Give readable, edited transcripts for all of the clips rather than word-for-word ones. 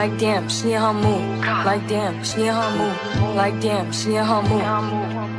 Like damn, she in her mood. Like damn, she in her mood. Like damn, she in her mood.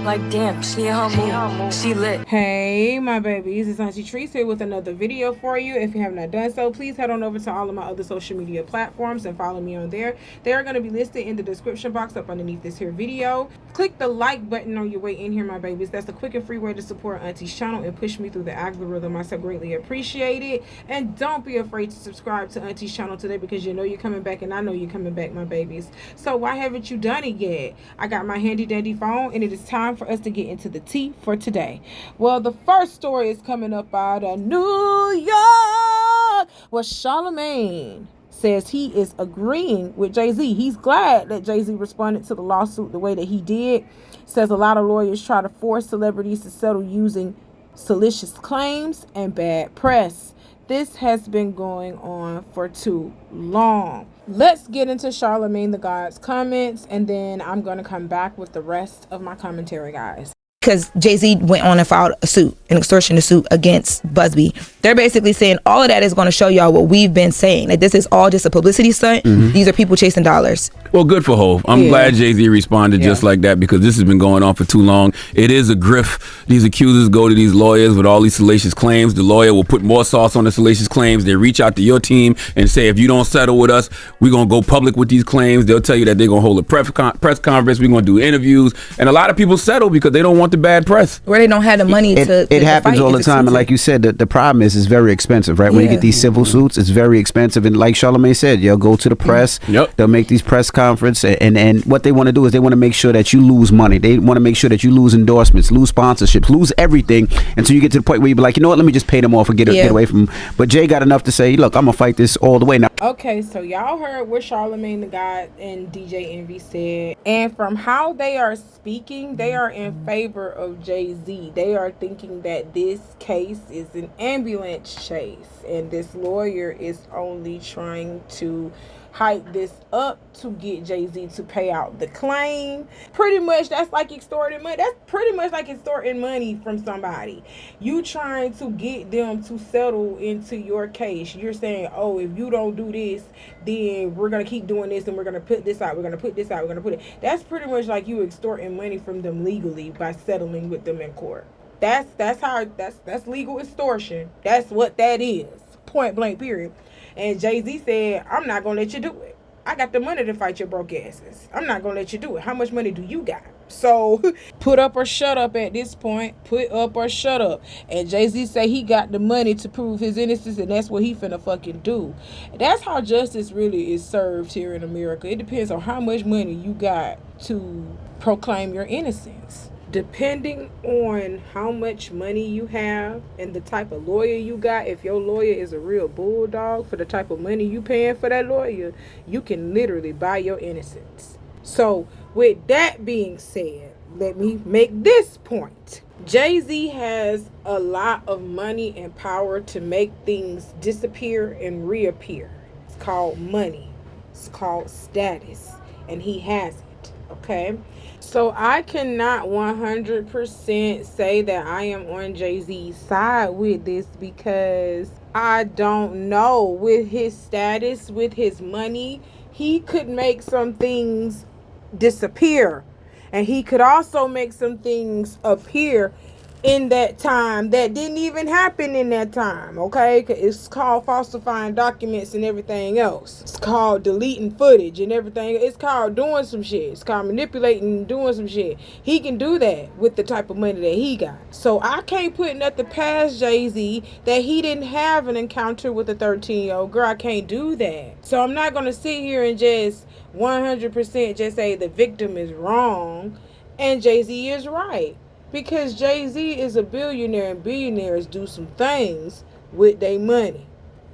Like damn, she in her mood. She lit. Hey my babies, it's Auntie Trice here with another video for you. If you have not done so, please head on over to all of my other social media platforms and follow me on there. They are going to be listed in the description box up underneath this here video. Click the like button on your way in here, my babies. That's a quick and free way to support Auntie's channel and push me through the algorithm. I so greatly appreciate it. And don't be afraid to subscribe to Auntie's channel today, because you know you're coming back and I know you're coming back, my babies. So why haven't you done it yet? I got my handy dandy phone and it is time for us to get into the tea for today. Well, the first story is coming up out of New York, where Charlemagne says he is agreeing with Jay-Z. He's glad that Jay-Z responded to the lawsuit the way that he did. Says a lot of lawyers try to force celebrities to settle using salacious claims and bad press. This has been going on for too long. Let's get into Charlemagne the God's comments, and then I'm going to come back with the rest of my commentary, guys. Because Jay-Z went on and filed a suit, an extortion suit against Busby. They're basically saying all of that is going to show y'all what we've been saying. Like, this is all just a publicity stunt. These are people chasing dollars. Well, good for Hov. I'm glad Jay-Z responded just like that, because this has been going on for too long. It is a grift. These accusers go to these lawyers with all these salacious claims. The lawyer will put more sauce on the salacious claims. They reach out to your team and say, if you don't settle with us, we're going to go public with these claims. They'll tell you that they're going to hold a press conference. We're going to do interviews. And a lot of people settle because they don't want the bad press. Where they don't have the money to It happens all the time. And like you said, the problem is it's very expensive, right? When you get these civil suits, it's very expensive. And like Charlemagne said, you'll go to the press. They'll make these press conferences. And what they want to do is they want to make sure that you lose money. They want to make sure that you lose endorsements, lose sponsorships, lose everything until you get to the point where you be like, you know what, let me just pay them off and get away from them. But Jay got enough to say, look, I'm going to fight this all the way now. Okay, so y'all heard what Charlemagne the God and DJ Envy said. And from how they are speaking, they are in favor of Jay-Z. They are thinking that this case is an ambulance chase, and this lawyer is only trying to hype this up to get Jay-Z to pay out the claim. Pretty much that's like extorting money. That's pretty much like extorting money from somebody. You trying to get them to settle into your case. You're saying, oh, if you don't do this, then we're gonna keep doing this, and we're gonna put this out, we're gonna put this out, we're gonna put it. That's pretty much like you extorting money from them legally by settling with them in court. That's legal extortion. That's what that is. Point blank period. And Jay-Z said, I'm not going to let you do it. I got the money to fight your broke asses. I'm not going to let you do it. How much money do you got? So put up or shut up at this point. Put up or shut up. And Jay-Z say he got the money to prove his innocence, and that's what he finna fucking do. That's how justice really is served here in America. It depends on how much money you got to proclaim your innocence. Depending on how much money you have and the type of lawyer you got, if your lawyer is a real bulldog for the type of money you paying for that lawyer, you can literally buy your innocence. So with that being said, let me make this point. Jay-Z has a lot of money and power to make things disappear and reappear. It's called money. It's called status. And he has it. Okay? So I cannot 100% say that I am on Jay-Z's side with this, because I don't know. With his status, with his money, he could make some things disappear. And he could also make some things appear in that time that didn't even happen in that time, okay? It's called falsifying documents and everything else. It's called deleting footage and everything. It's called doing some shit. It's called manipulating and doing some shit. He can do that with the type of money that he got. So I can't put nothing past Jay-Z that he didn't have an encounter with a 13-year-old girl. I can't do that. So I'm not going to sit here and just 100% just say the victim is wrong and Jay-Z is right. Because Jay-Z is a billionaire, and billionaires do some things with their money.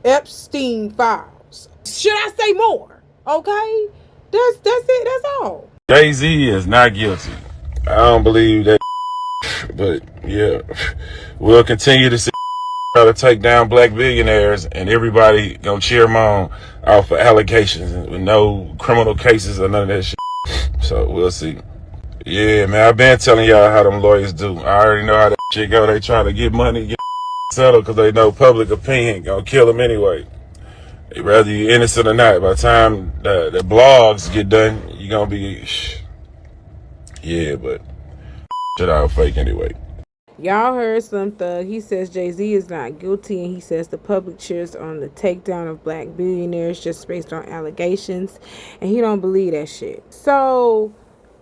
Epstein files. Should I say more? Okay? That's it. That's all. Jay-Z is not guilty. I don't believe that, but yeah, we'll continue to see try to take down black billionaires, and everybody gonna cheer them on off for allegations with no criminal cases or none of that shit. So we'll see. Yeah, man, I've been telling y'all how them lawyers do. I already know how that shit go. They try to get money, get settled, because they know public opinion gonna kill them anyway. Whether you innocent or not, by the time the blogs get done, you're gonna be, yeah, but shit out fake anyway. Y'all heard Slim Thug. He says Jay-Z is not guilty, and he says the public cheers on the takedown of black billionaires just based on allegations, and he don't believe that shit. So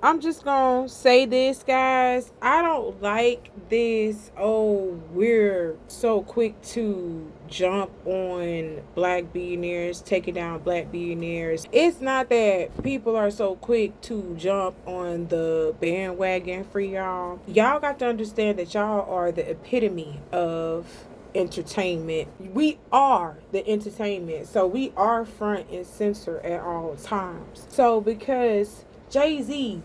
I'm just gonna say this, guys. I don't like this. Oh, we're so quick to jump on black billionaires, taking down black billionaires. It's not that people are so quick to jump on the bandwagon for y'all. Y'all got to understand that y'all are the epitome of entertainment. We are the entertainment. So we are front and center at all times. So because Jay-Z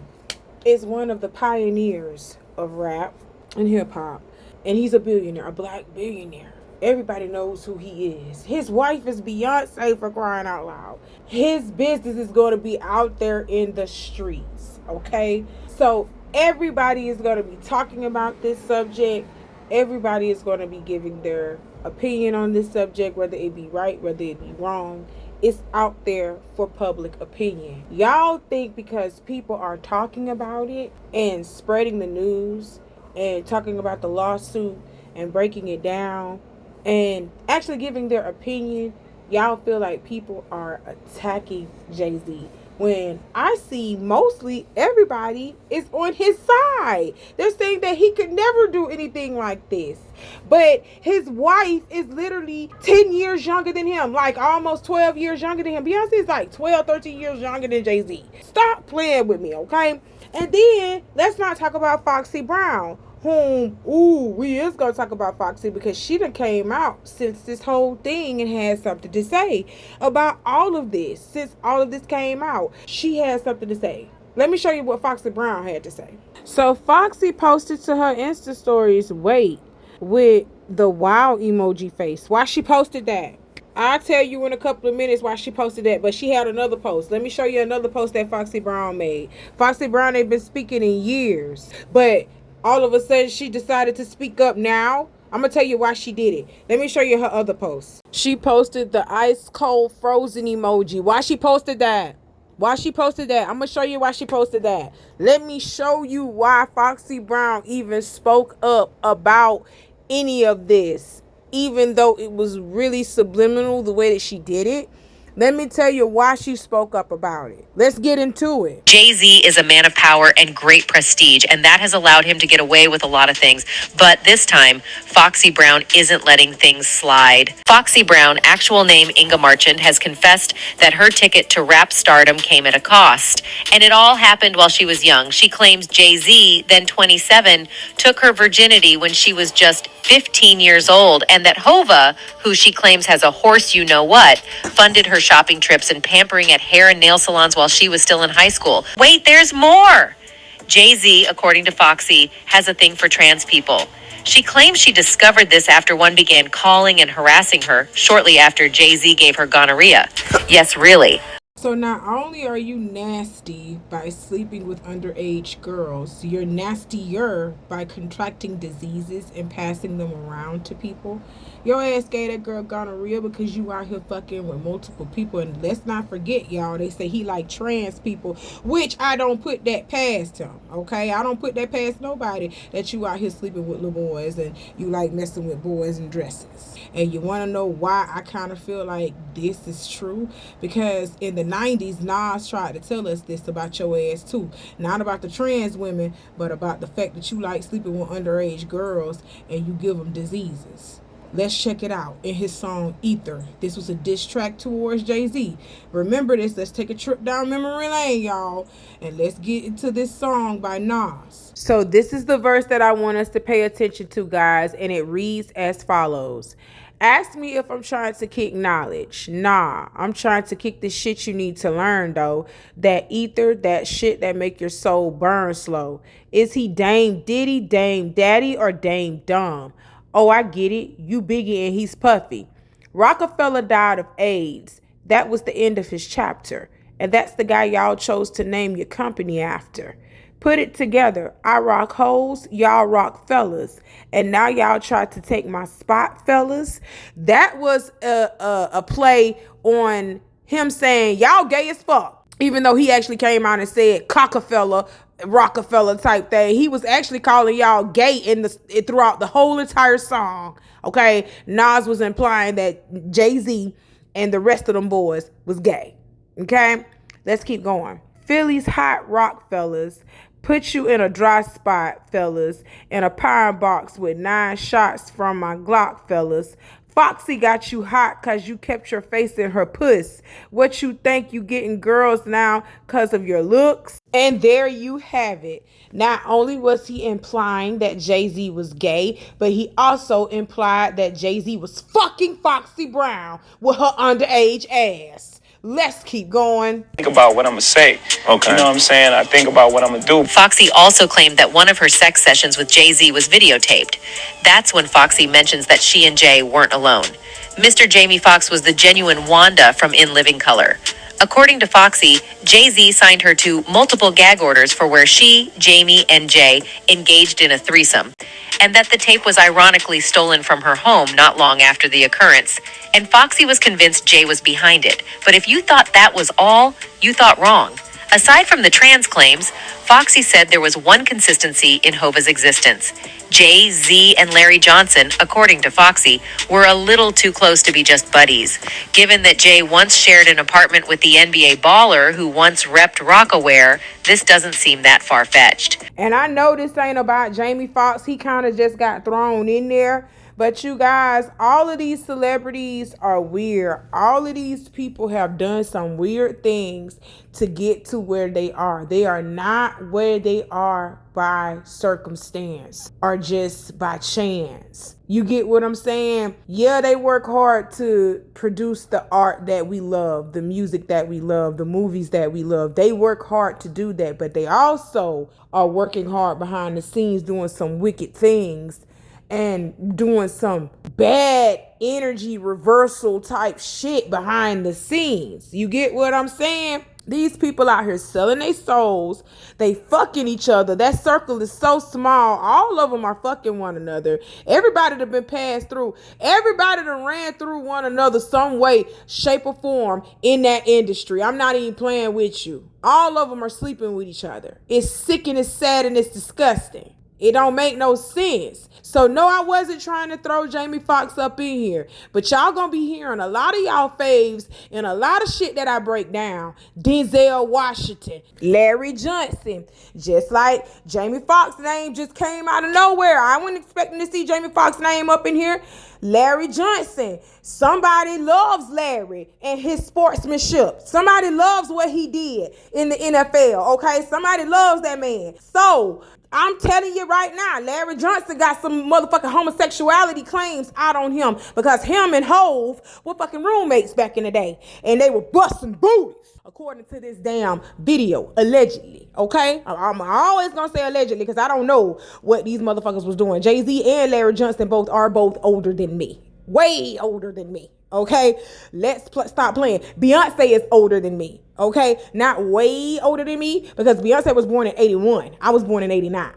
is one of the pioneers of rap and hip-hop, and he's a billionaire, a black billionaire. Everybody knows who he is. His wife is Beyonce, for crying out loud. His business is going to be out there in the streets, okay? So everybody is going to be talking about this subject. Everybody is going to be giving their opinion on this subject, whether it be right, whether it be wrong. It's out there for public opinion. Y'all think because people are talking about it and spreading the news and talking about the lawsuit and breaking it down and actually giving their opinion, y'all feel like people are attacking Jay-Z, when I see mostly everybody is on his side. They're saying that he could never do anything like this. But his wife is literally 10 years younger than him, like almost 12 years younger than him. Beyonce is like 12, 13 years younger than Jay-Z. Stop playing with me, okay? And then let's not talk about Foxy Brown, whom, we is going to talk about Foxy because she done came out since this whole thing and had something to say about all of this. Since all of this came out, she had something to say. Let me show you what Foxy Brown had to say. So Foxy posted to her Insta stories, wait, with the wow emoji face. Why she posted that? I'll tell you in a couple of minutes why she posted that, but she had another post. Let me show you another post that Foxy Brown made. Foxy Brown ain't been speaking in years, but all of a sudden she decided to speak up now. I'm going to tell you why she did it. Let me show you her other post. She posted the ice cold frozen emoji. Why she posted that? Why she posted that? I'm going to show you why she posted that. Let me show you why Foxy Brown even spoke up about any of this, even though it was really subliminal the way that she did it. Let me tell you why she spoke up about it. Let's get into it. Jay-Z is a man of power and great prestige, and that has allowed him to get away with a lot of things. But this time, Foxy Brown isn't letting things slide. Foxy Brown, actual name Inga Marchand, has confessed that her ticket to rap stardom came at a cost. And it all happened while she was young. She claims Jay-Z, then 27, took her virginity when she was just 15 years old, and that Hova, who she claims has a horse you-know-what, funded her shopping trips and pampering at hair and nail salons while she was still in high school. Wait, there's more! Jay-Z, according to Foxy, has a thing for trans people. She claims she discovered this after one began calling and harassing her shortly after Jay-Z gave her gonorrhea. Yes, really. So not only are you nasty by sleeping with underage girls, you're nastier by contracting diseases and passing them around to people. Your ass gave that girl gonorrhea because you out here fucking with multiple people. And let's not forget, y'all, they say he like trans people, which I don't put that past him, okay? I don't put that past nobody, that you out here sleeping with little boys and you like messing with boys in dresses. And you want to know why I kind of feel like this is true? Because in the 90s, Nas tried to tell us this about your ass too. Not about the trans women, but about the fact that you like sleeping with underage girls and you give them diseases. Let's check it out in his song Ether. This was a diss track towards Jay-Z. Remember this. Let's take a trip down memory lane, y'all. And let's get into this song by Nas. So this is the verse that I want us to pay attention to, guys. And it reads as follows. Ask me if I'm trying to kick knowledge. Nah, I'm trying to kick the shit you need to learn, though. That ether, that shit that make your soul burn slow. Is he Dame Diddy, Dame Daddy, or Dame Dumb? Oh, I get it. You Biggie and he's Puffy. Rockefeller died of AIDS. That was the end of his chapter. And that's the guy y'all chose to name your company after. Put it together. I rock hoes, y'all rock fellas. And now y'all try to take my spot, fellas. That was a play on him saying, y'all gay as fuck. Even though he actually came out and said Cockefeller, Rockefeller type thing. He was actually calling y'all gay throughout the whole entire song. Okay? Nas was implying that Jay-Z and the rest of them boys was gay. Okay? Let's keep going. Philly's hot rock fellas. Put you in a dry spot, fellas. In a pine box with 9 shots from my Glock, fellas. Foxy got you hot cause you kept your face in her puss. What you think you getting girls now cause of your looks? And there you have it. Not only was he implying that Jay-Z was gay, but he also implied that Jay-Z was fucking Foxy Brown with her underage ass. Let's keep going. Think about what I'm gonna say. Okay. You know what I'm saying? I think about what I'm gonna do. Foxy also claimed that one of her sex sessions with Jay-Z was videotaped. That's when Foxy mentions that she and Jay weren't alone. Mr. Jamie Foxx was the genuine Wanda from In Living Color. According to Foxy, Jay-Z signed her to multiple gag orders for where she, Jamie, and Jay engaged in a threesome, and that the tape was ironically stolen from her home not long after the occurrence, and Foxy was convinced Jay was behind it. But if you thought that was all, you thought wrong. Aside from the trans claims, Foxy said there was one consistency in Hova's existence. Jay-Z and Larry Johnson, according to Foxy, were a little too close to be just buddies. Given that Jay once shared an apartment with the NBA baller who once repped Rockaware, this doesn't seem that far-fetched. And I know this ain't about Jamie Foxx. He kind of just got thrown in there. But you guys, all of these celebrities are weird. All of these people have done some weird things to get to where they are. They are not where they are by circumstance or just by chance. You get what I'm saying? Yeah, they work hard to produce the art that we love, the music that we love, the movies that we love. They work hard to do that, but they also are working hard behind the scenes doing some wicked things and doing some bad energy reversal type shit behind the scenes. You get what I'm saying? These people out here selling their souls. They fucking each other. That circle is so small. All of them are fucking one another. Everybody that been passed through. Everybody that ran through one another some way, shape, or form in that industry. I'm not even playing with you. All of them are sleeping with each other. It's sick and it's sad and it's disgusting. It don't make no sense. So no, I wasn't trying to throw Jamie Foxx up in here. But y'all gonna be hearing a lot of y'all faves and a lot of shit that I break down. Denzel Washington, Larry Johnson. Just like Jamie Foxx's name just came out of nowhere. I wasn't expecting to see Jamie Foxx's name up in here. Larry Johnson. Somebody loves Larry and his sportsmanship. Somebody loves what he did in the NFL, okay? Somebody loves that man. So I'm telling you right now, Larry Johnson got some motherfucking homosexuality claims out on him because him and Hove were fucking roommates back in the day. And they were busting booties, according to this damn video, allegedly, okay? I'm always gonna say allegedly because I don't know what these motherfuckers was doing. Jay-Z and Larry Johnson are both older than me. Way older than me, okay? Let's stop playing. Beyonce is older than me, okay? Not way older than me because Beyonce was born in 81. I was born in 89,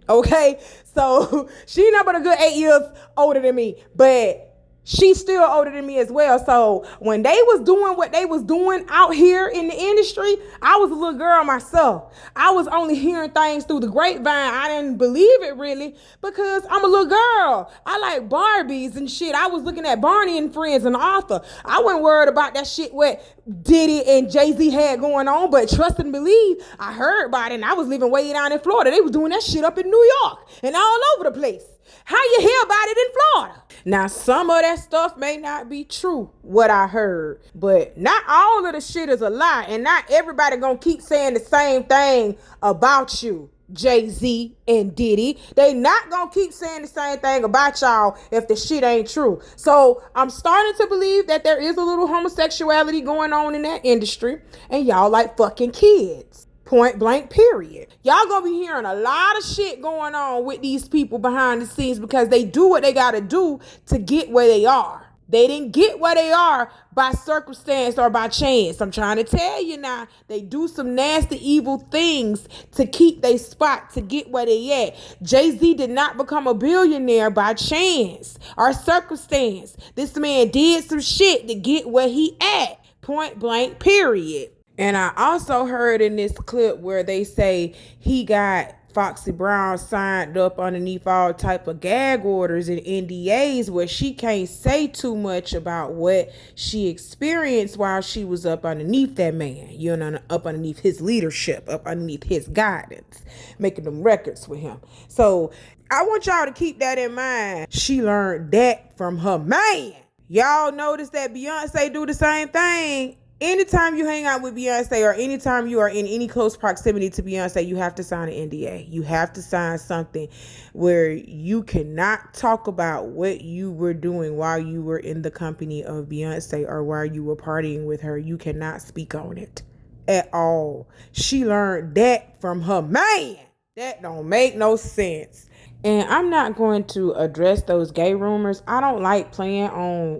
okay? So she not but a good 8 years older than me, but she's still older than me as well. So when they was doing what they was doing out here in the industry, I was a little girl myself. I was only hearing things through the grapevine. I didn't believe it really because I'm a little girl. I like Barbies and shit. I was looking at Barney and Friends and Arthur. I wasn't worried about that shit what Diddy and Jay-Z had going on, but trust and believe, I heard about it and I was living way down in Florida. They was doing that shit up in New York and all over the place. How you hear about it in Florida? Now, some of that stuff may not be true, what I heard, but not all of the shit is a lie, and not everybody gonna keep saying the same thing about you, Jay-Z and Diddy. They not gonna keep saying the same thing about y'all if the shit ain't true. So I'm starting to believe that there is a little homosexuality going on in that industry, and y'all like fucking kids. Point blank, period. Y'all gonna be hearing a lot of shit going on with these people behind the scenes because they do what they gotta do to get where they are. They didn't get where they are by circumstance or by chance. I'm trying to tell you now, they do some nasty, evil things to keep their spot, to get where they at. Jay-Z did not become a billionaire by chance or circumstance. This man did some shit to get where he at. Point blank, period. And I also heard in this clip where they say he got Foxy Brown signed up underneath all type of gag orders and NDAs where she can't say too much about what she experienced while she was up underneath that man, you know, up underneath his leadership, up underneath his guidance, making them records with him. So I want y'all to keep that in mind. She learned that from her man. Y'all notice that Beyonce do the same thing. Anytime you hang out with Beyonce or anytime you are in any close proximity to Beyonce, you have to sign an NDA. You have to sign something where you cannot talk about what you were doing while you were in the company of Beyonce or while you were partying with her. You cannot speak on it at all. She learned that from her man. That don't make no sense. And I'm not going to address those gay rumors. I don't like playing on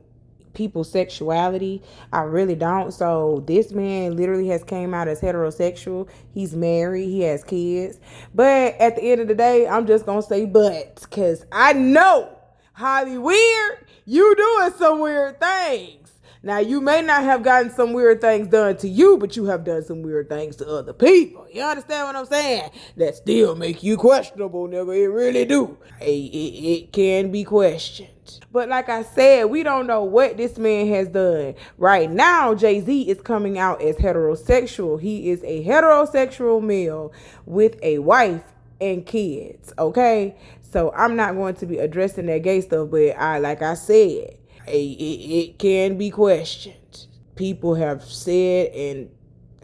people's sexuality. I really don't. So this man literally has came out as heterosexual. He's married. He has kids. But at the end of the day, I'm just going to say but. Because I know, Holly Weird, you doing some weird things. Now, you may not have gotten some weird things done to you, but you have done some weird things to other people. You understand what I'm saying? That still make you questionable, nigga. It really do. It can be questioned. But like I said, we don't know what this man has done. Right now, Jay-Z is coming out as heterosexual. He is a heterosexual male with a wife and kids, okay? So I'm not going to be addressing that gay stuff, but like I said, it can be questioned. People have said, and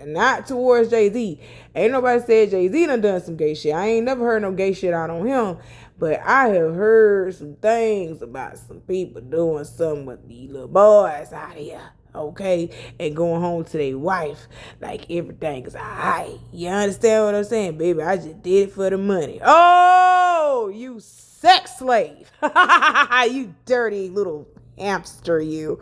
not towards Jay-Z. Ain't nobody said Jay-Z done some gay shit. I ain't never heard no gay shit out on him. But I have heard some things about some people doing something with these little boys out here, okay? And going home to their wife like everything is alright. You understand what I'm saying? Baby, I just did it for the money. Oh, you sex slave. You dirty little hamster, you.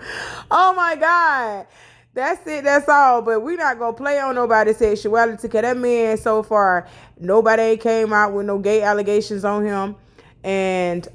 Oh my God. That's it. That's all. But we not going to play on nobody's sexuality because that man so far, nobody came out with no gay allegations on him. And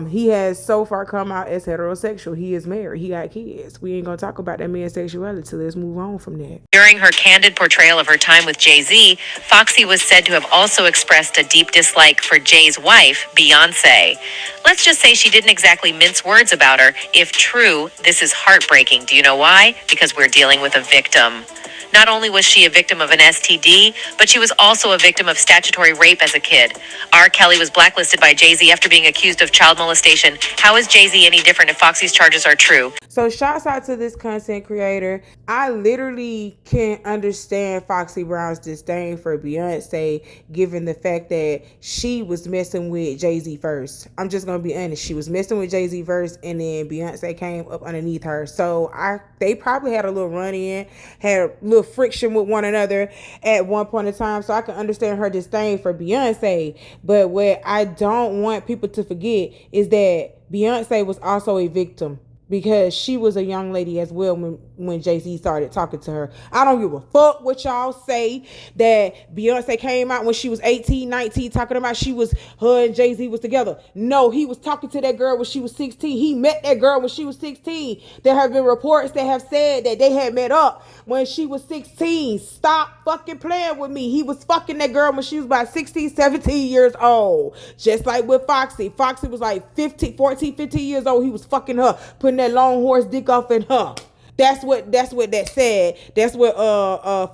he has so far come out as heterosexual. He is married. He got kids. We ain't going to talk about that man's sexuality. Let's move on from that. During her candid portrayal of her time with Jay-Z, Foxy was said to have also expressed a deep dislike for Jay's wife, Beyonce. Let's just say she didn't exactly mince words about her. If true, this is heartbreaking. Do you know why? Because we're dealing with a victim. Not only was she a victim of an STD, but she was also a victim of statutory rape as a kid. R. Kelly was blacklisted by Jay-Z after being accused of child molestation. How is Jay-Z any different if Foxy's charges are true? So shouts out to this content creator. I literally can't understand Foxy Brown's disdain for Beyonce, given the fact that she was messing with Jay-Z first. I'm just going to be honest. She was messing with Jay-Z first, and then Beyonce came up underneath her. So they probably had a little run-in, had a little friction with one another at one point in time. So I can understand her disdain for Beyonce. But what I don't want people to forget is that Beyonce was also a victim, because she was a young lady as well when Jay-Z started talking to her. I don't give a fuck what y'all say that Beyonce came out when she was 18, 19, talking about her and Jay-Z was together. No, he was talking to that girl when she was 16. He met that girl when she was 16. There have been reports that have said that they had met up when she was 16. Stop fucking playing with me. He was fucking that girl when she was about 16, 17 years old. Just like with Foxy. Foxy was like 14, 15 years old. He was fucking her, putting that long horse dick off in her. That's what that said. That's what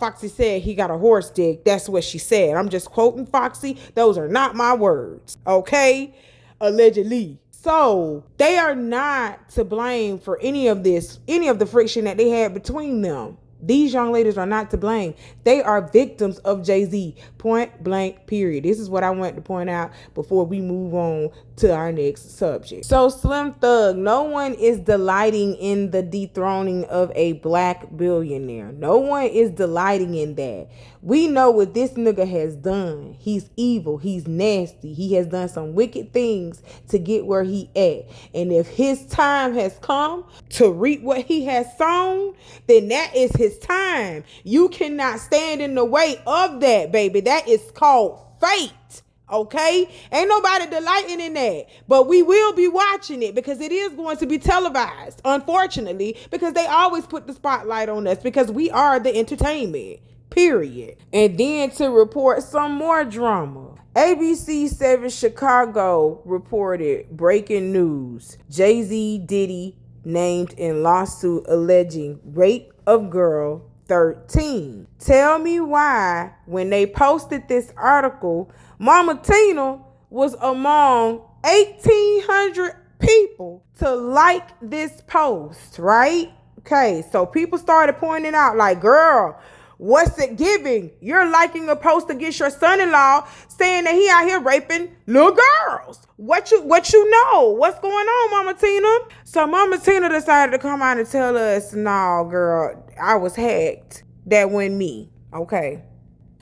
Foxy said. He got a horse dick. That's what she said. I'm just quoting Foxy. Those are not my words. Okay? Allegedly. So they are not to blame for any of this, any of the friction that they had between them. These young ladies are not to blame. They are victims of Jay-Z. Point blank, period. This is what I want to point out before we move on to our next subject. So Slim Thug, no one is delighting in the dethroning of a black billionaire. No one is delighting in that. We know what this nigga has done. He's evil. He's nasty. He has done some wicked things to get where he at. And if his time has come to reap what he has sown, then that is his time. You cannot stand in the way of that, baby. That is called fate. Okay? Ain't nobody delighting in that. But we will be watching it because it is going to be televised, unfortunately, because they always put the spotlight on us because we are the entertainment. Period. And then to report some more drama. ABC 7 Chicago reported breaking news. Jay-Z Diddy named in lawsuit alleging rape of girl 13. Tell me why, when they posted this article, Mama Tina was among 1,800 people to like this post, right? Okay, so people started pointing out like, girl, what's it giving? You're liking a post against your son-in-law saying that he out here raping little girls. What you know? What's going on, Mama Tina? So Mama Tina decided to come out and tell us, no, girl, I was hacked. That wasn't me. Okay.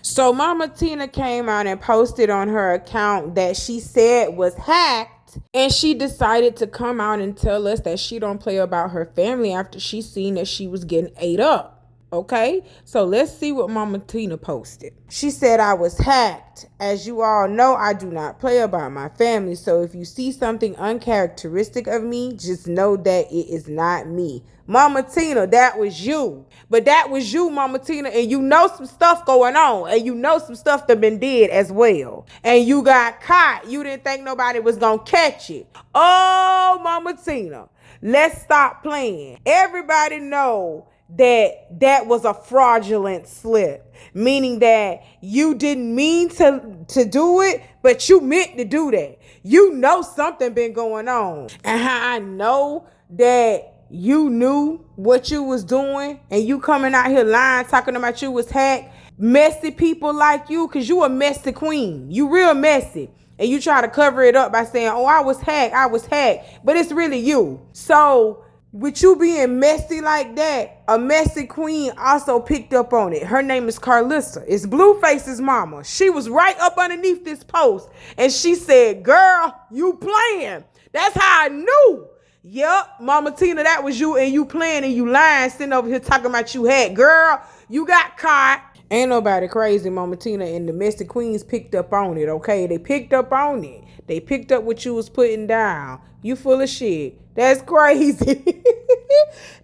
So Mama Tina came out and posted on her account that she said was hacked. And she decided to come out and tell us that she don't play about her family after she seen that she was getting ate up. Okay, so let's see what Mama Tina posted. She said, I was hacked. As you all know, I do not play about my family. So if you see something uncharacteristic of me, just know that it is not me. Mama Tina, that was you. But that was you, Mama Tina, and you know some stuff going on. And you know some stuff that been did as well. And you got caught. You didn't think nobody was going to catch it. Oh, Mama Tina, let's stop playing. Everybody know that was a fraudulent slip, meaning that you didn't mean to do it, but you meant to do that. You know something been going on. And how I know that you knew what you was doing and you coming out here lying, talking about you was hacked. Messy people like you, because you a messy queen. You real messy. And you try to cover it up by saying, oh, I was hacked. But it's really you. So with you being messy like that, a messy queen also picked up on it. Her name is Carlissa. It's Blueface's mama. She was right up underneath this post. And she said, girl, you playing. That's how I knew. Yep, Mama Tina, that was you, and you playing and you lying, sitting over here talking about you had. Girl, you got caught. Ain't nobody crazy, Mama Tina, and the messy queens picked up on it, okay? They picked up on it. They picked up what you was putting down. You full of shit. That's crazy.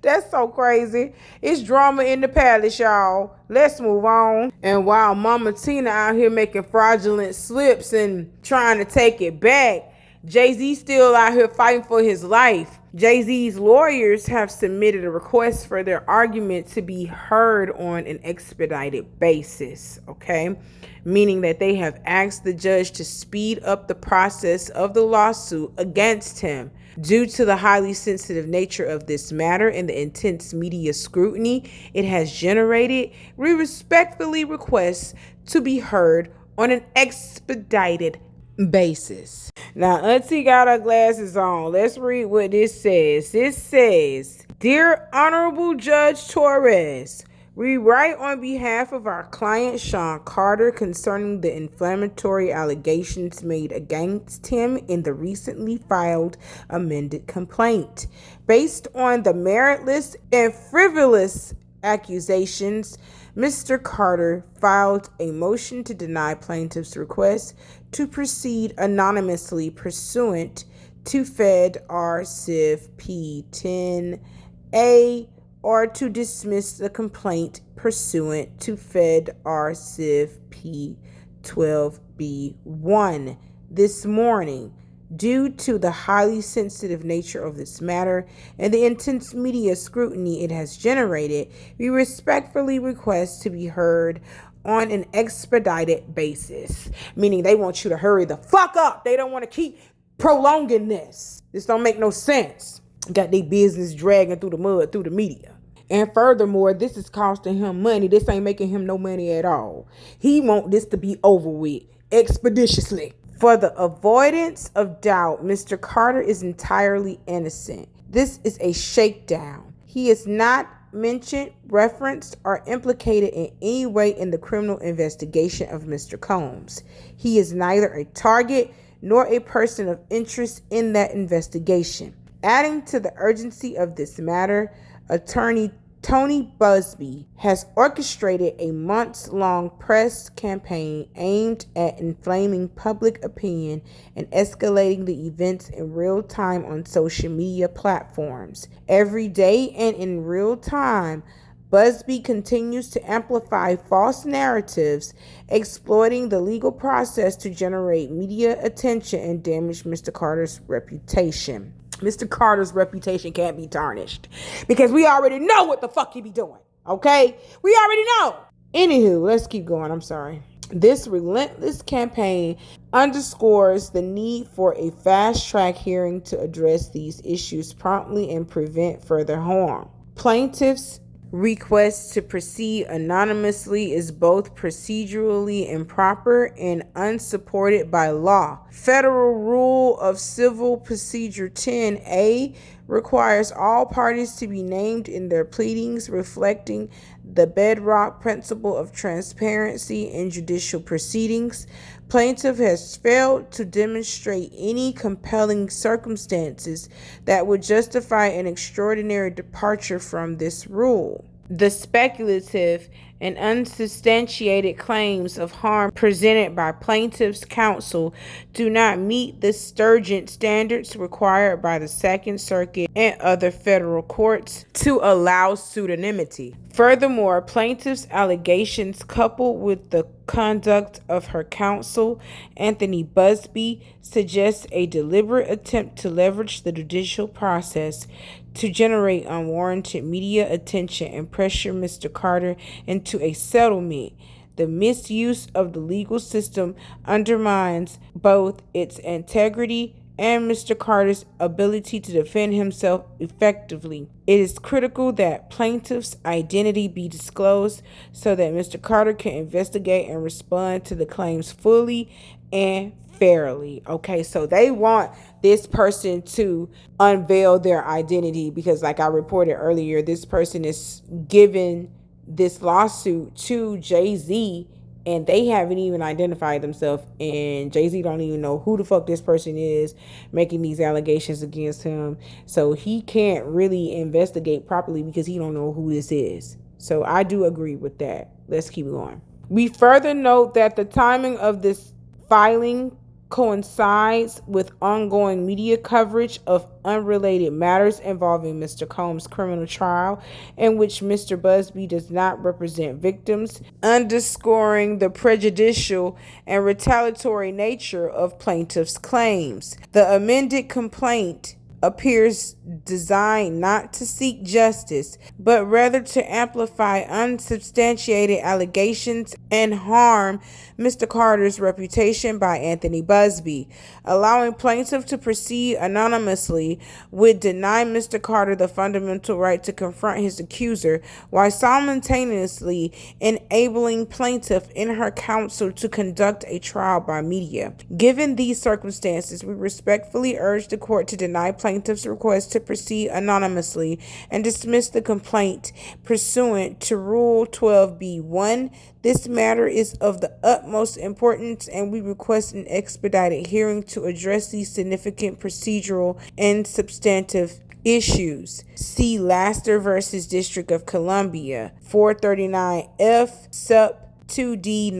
That's so crazy. It's drama in the palace, y'all. Let's move on. And while Mama Tina out here making fraudulent slips and trying to take it back, Jay-Z still out here fighting for his life. Jay-Z's lawyers have submitted a request for their argument to be heard on an expedited basis, okay? Meaning that they have asked the judge to speed up the process of the lawsuit against him. Due to the highly sensitive nature of this matter and the intense media scrutiny it has generated, we respectfully request to be heard on an expedited basis. Now, Auntie got her glasses on. Let's read what this says. This says, Dear Honorable Judge Torres, we write on behalf of our client Sean Carter concerning the inflammatory allegations made against him in the recently filed amended complaint. Based on the meritless and frivolous accusations, Mr. Carter filed a motion to deny plaintiff's request to proceed anonymously pursuant to Fed R. Civ P. 10A or to dismiss the complaint pursuant to Fed R. Civ P. 12B1 this morning. Due to the highly sensitive nature of this matter and the intense media scrutiny it has generated, we respectfully request to be heard on an expedited basis. Meaning they want you to hurry the fuck up. They don't want to keep prolonging this. This don't make no sense. Got their business dragging through the mud, through the media. And furthermore, this is costing him money. This ain't making him no money at all. He want this to be over with expeditiously. For the avoidance of doubt, Mr. Carter is entirely innocent. This is a shakedown. He is not mentioned, referenced, or implicated in any way in the criminal investigation of Mr. Combs. He is neither a target nor a person of interest in that investigation. Adding to the urgency of this matter, Attorney Tony Busby has orchestrated a months-long press campaign aimed at inflaming public opinion and escalating the events in real time on social media platforms. Every day and in real time, Busby continues to amplify false narratives, exploiting the legal process to generate media attention and damage Mr. Carter's reputation. Mr. Carter's reputation can't be tarnished because we already know what the fuck he be doing. Okay? We already know. Anywho, let's keep going. I'm sorry. This relentless campaign underscores the need for a fast-track hearing to address these issues promptly and prevent further harm. Plaintiffs' request to proceed anonymously is both procedurally improper and unsupported by law. Federal Rule of Civil Procedure 10A requires all parties to be named in their pleadings, reflecting the bedrock principle of transparency in judicial proceedings. Plaintiff has failed to demonstrate any compelling circumstances that would justify an extraordinary departure from this rule. The speculative and unsubstantiated claims of harm presented by plaintiff's counsel do not meet the stringent standards required by the Second Circuit and other federal courts to allow pseudonymity. Furthermore, plaintiff's allegations, coupled with the conduct of her counsel, Anthony Busby, suggest a deliberate attempt to leverage the judicial process to generate unwarranted media attention and pressure Mr. Carter into a settlement. The misuse of the legal system undermines both its integrity and Mr. Carter's ability to defend himself effectively. It is critical that plaintiff's identity be disclosed so that Mr. Carter can investigate and respond to the claims fully and fairly. Okay, so they want this person to unveil their identity because, like I reported earlier, this person is giving this lawsuit to Jay-Z and they haven't even identified themselves, and Jay-Z don't even know who the fuck this person is making these allegations against him. So he can't really investigate properly because he don't know who this is. So I do agree with that. Let's keep going. We further note that the timing of this filing coincides with ongoing media coverage of unrelated matters involving Mr. Combs' criminal trial, in which Mr. Busby does not represent victims, underscoring the prejudicial and retaliatory nature of plaintiff's claims. The amended complaint appears designed not to seek justice, but rather to amplify unsubstantiated allegations and harm Mr. Carter's reputation by Anthony Busby. Allowing plaintiff to proceed anonymously would deny Mr. Carter the fundamental right to confront his accuser, while simultaneously enabling plaintiff and her counsel to conduct a trial by media. Given these circumstances, we respectfully urge the court to deny plaintiff's request to proceed anonymously and dismiss the complaint pursuant to Rule 12b-1. This matter is of the utmost importance, and we request an expedited hearing to address these significant procedural and substantive issues. See Laster versus District of Columbia, 439 F. Sup. 2D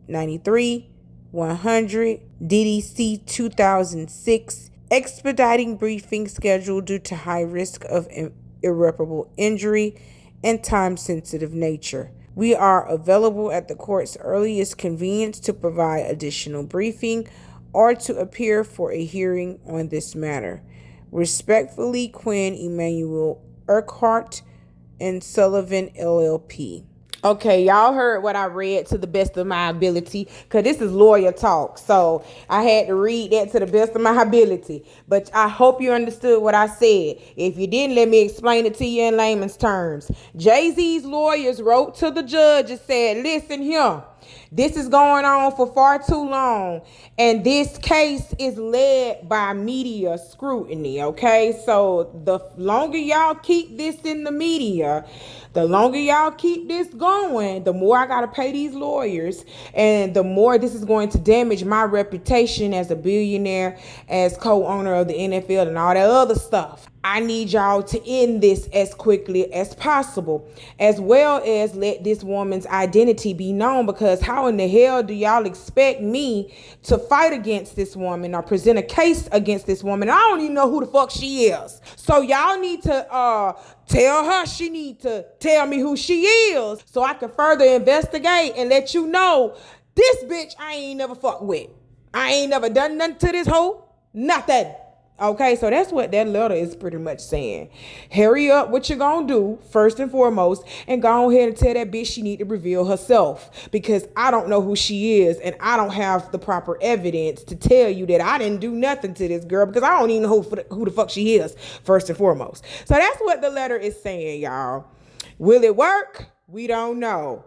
93 100 DDC 2006. Expediting briefing scheduled due to high risk of irreparable injury and time-sensitive nature. We are available at the court's earliest convenience to provide additional briefing or to appear for a hearing on this matter. Respectfully, Quinn Emanuel Urquhart and Sullivan LLP. Okay, y'all heard what I read to the best of my ability, because this is lawyer talk. So I had to read that to the best of my ability. But I hope you understood what I said. If you didn't, let me explain it to you in layman's terms. Jay-Z's lawyers wrote to the judge and said, listen here, this is going on for far too long, and this case is led by media scrutiny, okay? So the longer y'all keep this in the media, the longer y'all keep this going, the more I got to pay these lawyers, and the more this is going to damage my reputation as a billionaire, as co-owner of the NFL and all that other stuff. I need y'all to end this as quickly as possible, as well as let this woman's identity be known, because how in the hell do y'all expect me to fight against this woman or present a case against this woman? I don't even know who the fuck she is. So y'all need to tell her she need to tell me who she is so I can further investigate and let you know this bitch I ain't never fucked with. I ain't never done nothing to this hoe. Nothing. Okay, so that's what that letter is pretty much saying. Hurry up what you're gonna do, first and foremost, and go ahead and tell that bitch she need to reveal herself, because I don't know who she is, and I don't have the proper evidence to tell you that I didn't do nothing to this girl, because I don't even know who the fuck she is, first and foremost. So that's what the letter is saying, y'all. Will it work? We don't know.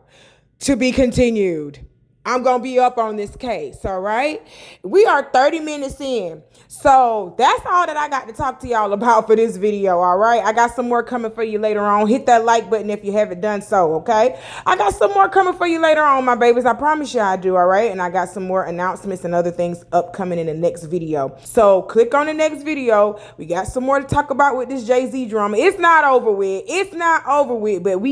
To be continued. I'm going to be up on this case, all right? We are 30 minutes in. So that's all that I got to talk to y'all about for this video, all right? I got some more coming for you later on. Hit that like button if you haven't done so, okay? I got some more coming for you later on, my babies. I promise you I do, all right? And I got some more announcements and other things upcoming in the next video. So click on the next video. We got some more to talk about with this Jay-Z drama. It's not over with. It's not over with, but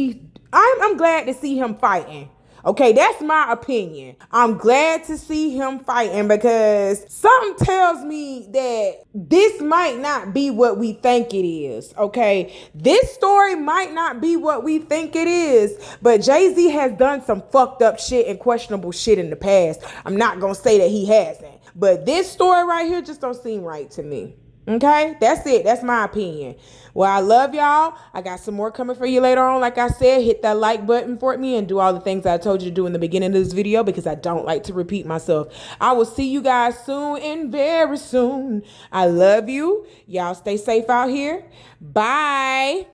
I'm glad to see him fighting. Okay, that's my opinion. I'm glad to see him fighting, because something tells me that this might not be what we think it is, okay? This story might not be what we think it is, but Jay-Z has done some fucked up shit and questionable shit in the past. I'm not gonna say that he hasn't, but this story right here just don't seem right to me. Okay, that's it. That's my opinion. Well, I love y'all. I got some more coming for you later on. Like I said, hit that like button for me and do all the things that I told you to do in the beginning of this video, because I don't like to repeat myself. I will see you guys soon, and very soon. I love you. Y'all stay safe out here. Bye.